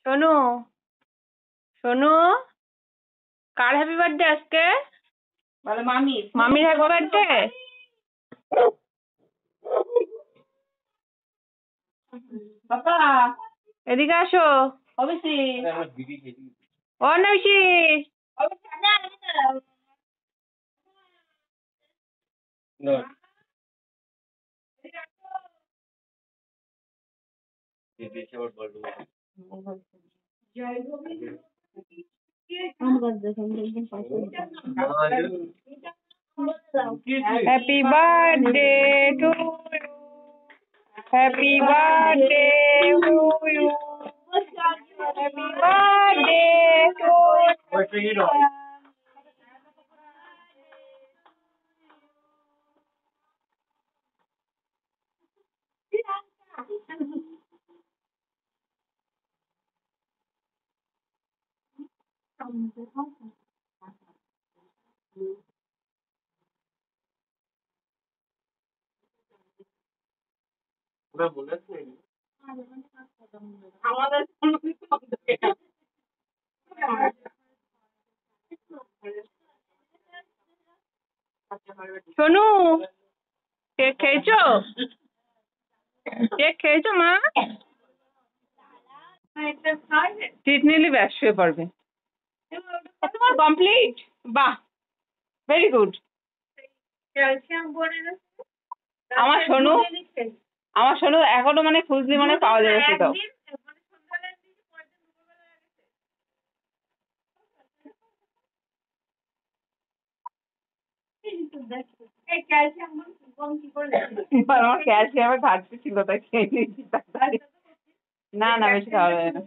সোনু সোনু কার happy birthday আজকে? বলে মামির মামির হ্যাপি বার্থডে। বাবা এদিকে আসো। অবশ্যই ও নৈশি, happy birthday to you, happy birthday to you, happy birthday to you. আমাদের সোনু, কেক খেয়েছো? কেক খেয়েছো মা? ট্রিট নিলে ব্যাস শুয়ে পড়বে। তোমার কমপ্লিট, বাহ, ভেরি গুড। আমার সোনু এখনো মানে খুঁজলি মানে পাওয়া যাবে সেটাও। আমার ক্যালসিয়ামের ঘাটতি ছিল তাই খেয়ে নিয়েছি। না না বেশি খাওয়া যায় না।